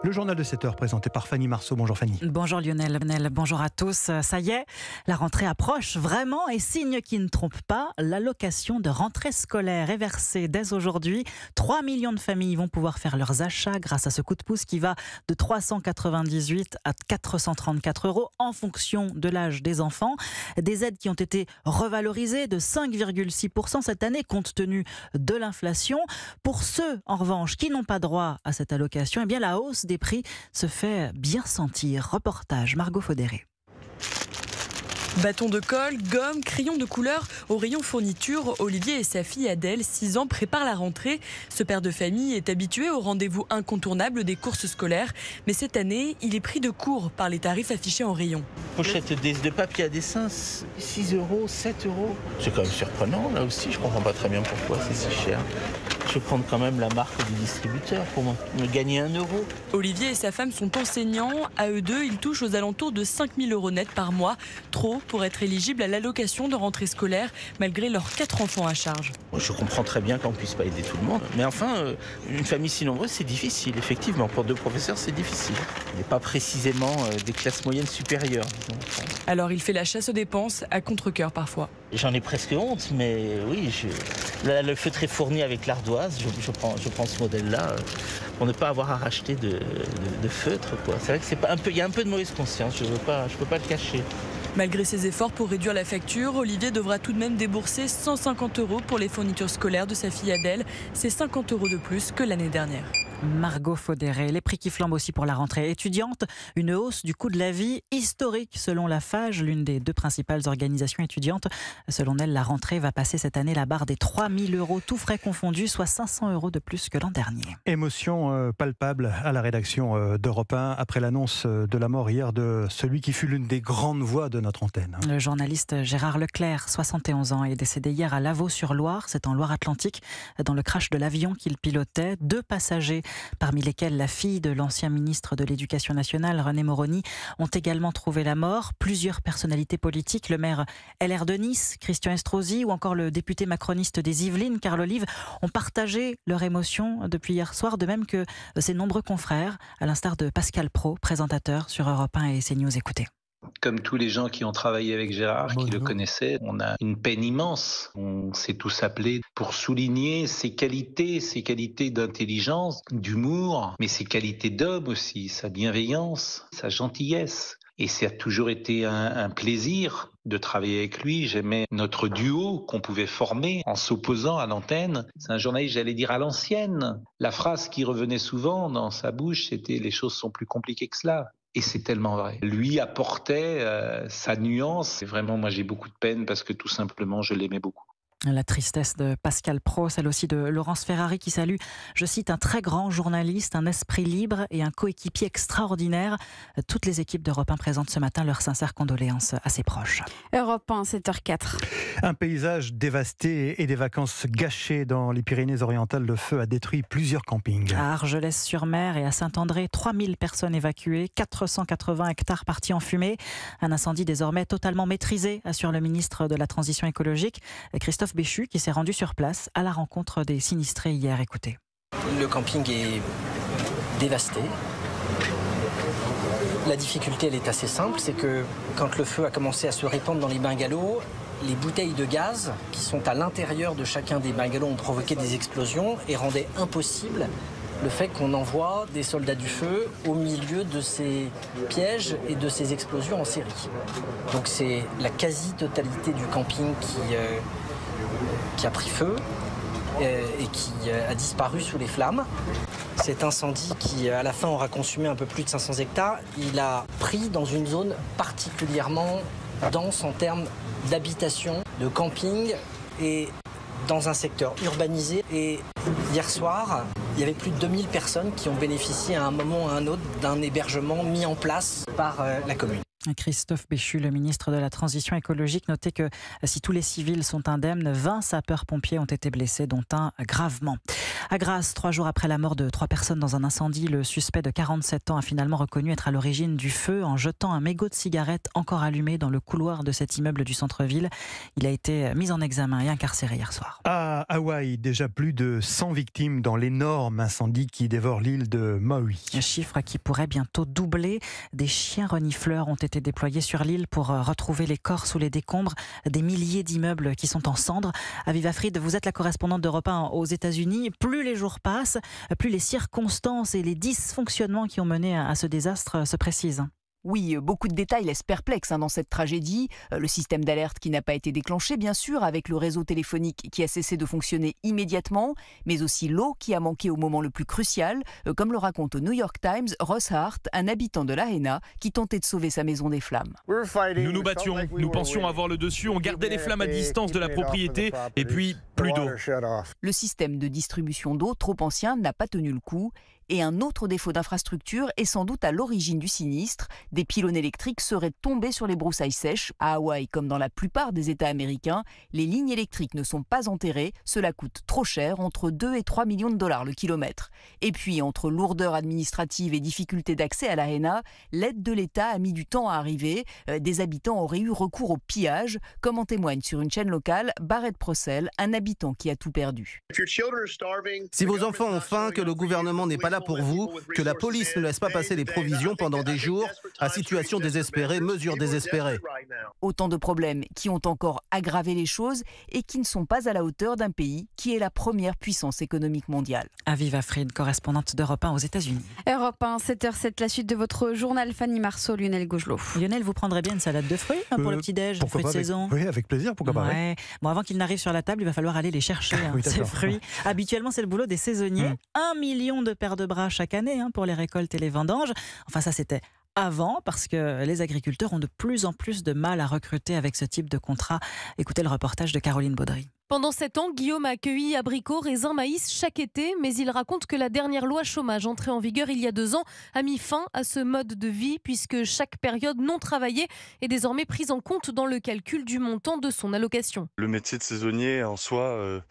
Le journal de 7 heures présenté par Fanny Marceau. Bonjour Fanny. Bonjour Lionel, bonjour à tous. Ça y est, la rentrée approche vraiment et signe qui ne trompe pas, l'allocation de rentrée scolaire est versée dès aujourd'hui. 3 millions de familles vont pouvoir faire leurs achats grâce à ce coup de pouce qui va de 398 à 434 € en fonction de l'âge des enfants. Des aides qui ont été revalorisées de 5,6% cette année compte tenu de l'inflation. Pour ceux en revanche qui n'ont pas droit à cette allocation, eh bien la hausse des prix se fait bien sentir. Reportage Margot Faudéré. Bâton de colle, gomme, crayon de couleur. Au rayon fourniture, Olivier et sa fille Adèle, 6 ans, préparent la rentrée. Ce père de famille est habitué au rendez-vous incontournable des courses scolaires. Mais cette année, il est pris de court par les tarifs affichés en rayon. Pochette de papier à dessin, 6 €, 7 €. C'est quand même surprenant, là aussi. Je comprends pas très bien pourquoi c'est si cher. Je vais prendre quand même la marque du distributeur pour me gagner 1 €. Olivier et sa femme sont enseignants. À eux deux, ils touchent aux alentours de 5 000 € net par mois. Trop pour être éligibles à l'allocation de rentrée scolaire, malgré leurs 4 enfants à charge. Je comprends très bien qu'on ne puisse pas aider tout le monde. Mais enfin, une famille si nombreuse, c'est difficile, effectivement. Pour 2 professeurs, c'est difficile. Il n'est pas précisément des classes moyennes supérieures, disons. Alors il fait la chasse aux dépenses à contre-cœur parfois. J'en ai presque honte, mais oui, là, le feutre est fourni avec l'ardoise. Je prends ce modèle-là pour ne pas avoir à racheter de feutre, quoi. C'est vrai que il y a un peu de mauvaise conscience, je peux pas le cacher. Malgré ses efforts pour réduire la facture, Olivier devra tout de même débourser 150 € pour les fournitures scolaires de sa fille Adèle. C'est 50 € de plus que l'année dernière. Margot Faudéré, les prix qui flambent aussi pour la rentrée étudiante, une hausse du coût de la vie historique selon la FAGE, l'une des 2 principales organisations étudiantes. Selon elle, la rentrée va passer cette année la barre des 3 000 €, tout frais confondus, soit 500 € de plus que l'an dernier. Émotion palpable à la rédaction d'Europe 1 après l'annonce de la mort hier de celui qui fut l'une des grandes voix de notre antenne. Le journaliste Gérard Leclerc, 71 ans, est décédé hier à Lavaux-sur-Loire, c'est en Loire-Atlantique, dans le crash de l'avion qu'il pilotait. 2 passagers, parmi lesquels la fille de l'ancien ministre de l'Éducation nationale, René Moroni, ont également trouvé la mort. Plusieurs personnalités politiques, le maire LR de Nice, Christian Estrosi, ou encore le député macroniste des Yvelines, Carl Olive, ont partagé leur émotion depuis hier soir, de même que ses nombreux confrères, à l'instar de Pascal Praud, présentateur sur Europe 1 et CNews. Écoutez. Comme tous les gens qui ont travaillé avec Gérard, qui le connaissaient, on a une peine immense. On s'est tous appelés pour souligner ses qualités d'intelligence, d'humour, mais ses qualités d'homme aussi, sa bienveillance, sa gentillesse. Et ça a toujours été un plaisir de travailler avec lui. J'aimais notre duo qu'on pouvait former en s'opposant à l'antenne. C'est un journaliste, j'allais dire, à l'ancienne. La phrase qui revenait souvent dans sa bouche, c'était « les choses sont plus compliquées que cela ». Et c'est tellement vrai. Lui apportait sa nuance. Et vraiment, moi, j'ai beaucoup de peine parce que tout simplement, je l'aimais beaucoup. La tristesse de Pascal Praud, celle aussi de Laurence Ferrari qui salue, je cite, un très grand journaliste, un esprit libre et un coéquipier extraordinaire. Toutes les équipes d'Europe 1 présentent ce matin leurs sincères condoléances à ses proches. Europe 1, 7h04. Un paysage dévasté et des vacances gâchées dans les Pyrénées-Orientales. Le feu a détruit plusieurs campings. À Argelès-sur-Mer et à Saint-André, 3000 personnes évacuées, 480 hectares partis en fumée. Un incendie désormais totalement maîtrisé, assure le ministre de la Transition écologique, Christophe Béchu, qui s'est rendu sur place à la rencontre des sinistrés hier. Écoutez. Le camping est dévasté. La difficulté, elle est assez simple, c'est que quand le feu a commencé à se répandre dans les bungalows, les bouteilles de gaz qui sont à l'intérieur de chacun des bungalows ont provoqué des explosions et rendaient impossible le fait qu'on envoie des soldats du feu au milieu de ces pièges et de ces explosions en série. Donc c'est la quasi-totalité du camping qui a pris feu et qui a disparu sous les flammes. Cet incendie qui, à la fin, aura consumé un peu plus de 500 hectares, il a pris dans une zone particulièrement dense en termes d'habitation, de camping et dans un secteur urbanisé. Et hier soir, il y avait plus de 2000 personnes qui ont bénéficié à un moment ou à un autre d'un hébergement mis en place par la commune. Christophe Béchu, le ministre de la Transition écologique, notait que si tous les civils sont indemnes, 20 sapeurs-pompiers ont été blessés, dont un gravement. À Grasse, 3 jours après la mort de 3 personnes dans un incendie, le suspect de 47 ans a finalement reconnu être à l'origine du feu en jetant un mégot de cigarette encore allumé dans le couloir de cet immeuble du centre-ville. Il a été mis en examen et incarcéré hier soir. À Hawaï, déjà plus de 100 victimes dans l'énorme incendie qui dévore l'île de Maui. Un chiffre qui pourrait bientôt doubler. Des chiens renifleurs ont été déployés sur l'île pour retrouver les corps sous les décombres. Des milliers d'immeubles qui sont en cendres. Aviva Fried, vous êtes la correspondante d'Europe 1 aux États-Unis. Plus les jours passent, plus les circonstances et les dysfonctionnements qui ont mené à ce désastre se précisent. Oui, beaucoup de détails laissent perplexe dans cette tragédie. Le système d'alerte qui n'a pas été déclenché, bien sûr, avec le réseau téléphonique qui a cessé de fonctionner immédiatement, mais aussi l'eau qui a manqué au moment le plus crucial, comme le raconte au New York Times Ross Hart, un habitant de Lahaina qui tentait de sauver sa maison des flammes. Nous nous battions, nous pensions avoir le dessus, on gardait les flammes à distance de la propriété et puis plus d'eau. Le système de distribution d'eau, trop ancien, n'a pas tenu le coup. Et un autre défaut d'infrastructure est sans doute à l'origine du sinistre. Des pylônes électriques seraient tombés sur les broussailles sèches. À Hawaï, comme dans la plupart des États américains, les lignes électriques ne sont pas enterrées. Cela coûte trop cher, entre 2 et 3 millions de dollars le kilomètre. Et puis, entre lourdeur administrative et difficulté d'accès à Lahaina, l'aide de l'État a mis du temps à arriver. Des habitants auraient eu recours au pillage, comme en témoigne sur une chaîne locale Barrett Procel, un habitant qui a tout perdu. Si vos enfants ont faim, que le gouvernement n'est pas là pour vous, que la police ne laisse pas passer les provisions pendant des jours, à situation désespérée, mesure désespérée. Autant de problèmes qui ont encore aggravé les choses et qui ne sont pas à la hauteur d'un pays qui est la première puissance économique mondiale. Aviva Fried, correspondante d'Europe 1 aux États-Unis. Europe 1, 7h07, la suite de votre journal. Fanny Marceau, Lionel Gougelot. Lionel, vous prendrez bien une salade de fruits pour le petit-déj, fruits de saison. Oui, avec plaisir, pourquoi pas. Ouais. Bon, avant qu'ils n'arrivent sur la table, il va falloir aller les chercher, oui, ces fruits. Habituellement, c'est le boulot des saisonniers. 1 million de paires de bras chaque année pour les récoltes et les vendanges. Enfin, ça, c'était avant, parce que les agriculteurs ont de plus en plus de mal à recruter avec ce type de contrat. Écoutez le reportage de Caroline Baudry. Pendant 7 ans, Guillaume a accueilli abricots, raisins, maïs chaque été, mais il raconte que la dernière loi chômage entrée en vigueur il y a 2 ans a mis fin à ce mode de vie puisque chaque période non travaillée est désormais prise en compte dans le calcul du montant de son allocation. Le métier de saisonnier en soi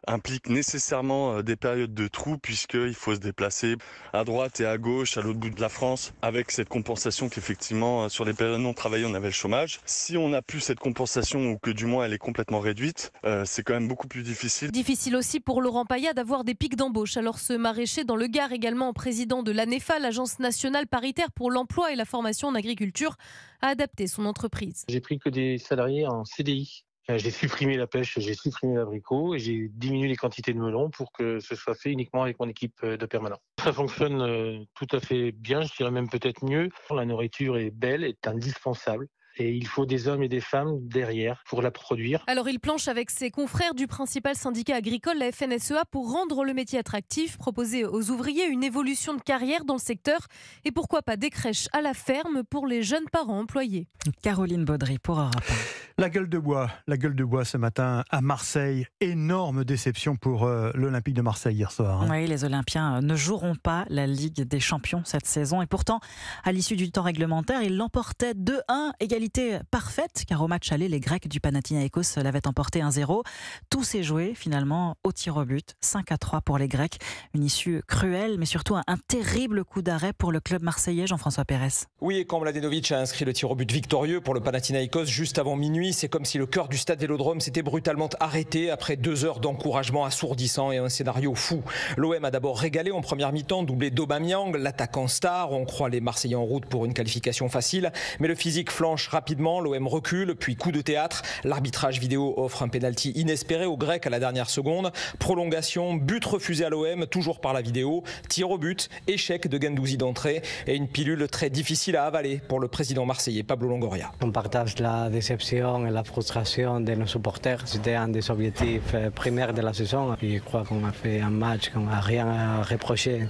implique nécessairement des périodes de trous puisqu'il faut se déplacer à droite et à gauche, à l'autre bout de la France, avec cette compensation qu'effectivement sur les périodes non travaillées on avait le chômage. Si on n'a plus cette compensation ou que du moins elle est complètement réduite, c'est quand même beaucoup plus difficile. Difficile aussi pour Laurent Payat d'avoir des pics d'embauche. Alors ce maraîcher dans le Gard, également président de l'ANEFA, l'Agence nationale paritaire pour l'emploi et la formation en agriculture, a adapté son entreprise. J'ai pris que des salariés en CDI. J'ai supprimé la pêche, j'ai supprimé l'abricot et j'ai diminué les quantités de melons pour que ce soit fait uniquement avec mon équipe de permanents. Ça fonctionne tout à fait bien, je dirais même peut-être mieux. La nourriture est belle, est indispensable. Et il faut des hommes et des femmes derrière pour la produire. Alors il planche avec ses confrères du principal syndicat agricole, la FNSEA, pour rendre le métier attractif, proposer aux ouvriers une évolution de carrière dans le secteur et pourquoi pas des crèches à la ferme pour les jeunes parents employés. Caroline Baudry pour Europe 1. La gueule de bois ce matin à Marseille. Énorme déception pour l'Olympique de Marseille hier soir. Oui, les Olympiens ne joueront pas la Ligue des Champions cette saison. Et pourtant, à l'issue du temps réglementaire, ils l'emportaient 2-1, égalité parfaite, car au match aller, les Grecs du Panathinaïkos l'avaient emporté 1-0. Tout s'est joué finalement au tir au but, 5-3 pour les Grecs. Une issue cruelle, mais surtout un terrible coup d'arrêt pour le club marseillais, Jean-François Pérez. Oui, et quand Mladenovic a inscrit le tir au but victorieux pour le Panathinaïkos juste avant minuit, c'est comme si le cœur du stade Vélodrome s'était brutalement arrêté après 2 heures d'encouragement assourdissant et un scénario fou. L'OM a d'abord régalé en première mi-temps, doublé d'Aubameyang, l'attaquant star. On croit les Marseillais en route pour une qualification facile, mais le physique flanche rapidement, l'OM recule, puis coup de théâtre. L'arbitrage vidéo offre un pénalty inespéré aux Grecs à la dernière seconde. Prolongation, but refusé à l'OM, toujours par la vidéo. Tir au but, échec de Guendouzi d'entrée et une pilule très difficile à avaler pour le président marseillais Pablo Longoria. On partage la déception et la frustration de nos supporters. C'était un des objectifs primaires de la saison. Je crois qu'on a fait un match qu'on n'a rien à reprocher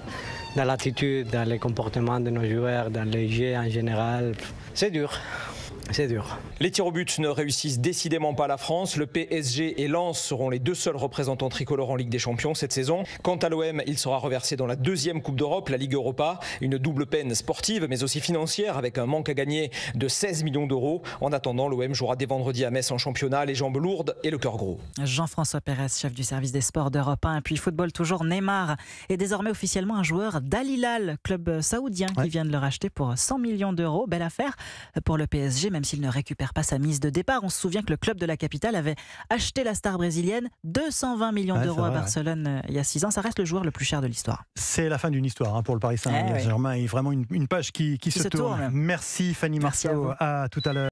dans l'attitude, dans les comportements de nos joueurs, dans les jeux en général. C'est dur. C'est dur. Les tirs au but ne réussissent décidément pas la France. Le PSG et Lens seront les deux seuls représentants tricolores en Ligue des Champions cette saison. Quant à l'OM, il sera reversé dans la deuxième Coupe d'Europe, la Ligue Europa. Une double peine sportive mais aussi financière avec un manque à gagner de 16 millions d'euros. En attendant, l'OM jouera dès vendredi à Metz en championnat, les jambes lourdes et le cœur gros. Jean-François Pérez, chef du service des sports d'Europe 1. Et puis football toujours, Neymar est désormais officiellement un joueur d'Al Hilal, club saoudien qui vient de le racheter pour 100 millions d'euros. Belle affaire pour le PSG, même s'il ne récupère pas sa mise de départ. On se souvient que le club de la capitale avait acheté la star brésilienne 220 millions d'euros à Barcelone il y a 6 ans. Ça reste le joueur le plus cher de l'histoire. C'est la fin d'une histoire pour le Paris Saint-Germain et vraiment une page qui se tourne. Merci Fanny Marceau, à tout à l'heure.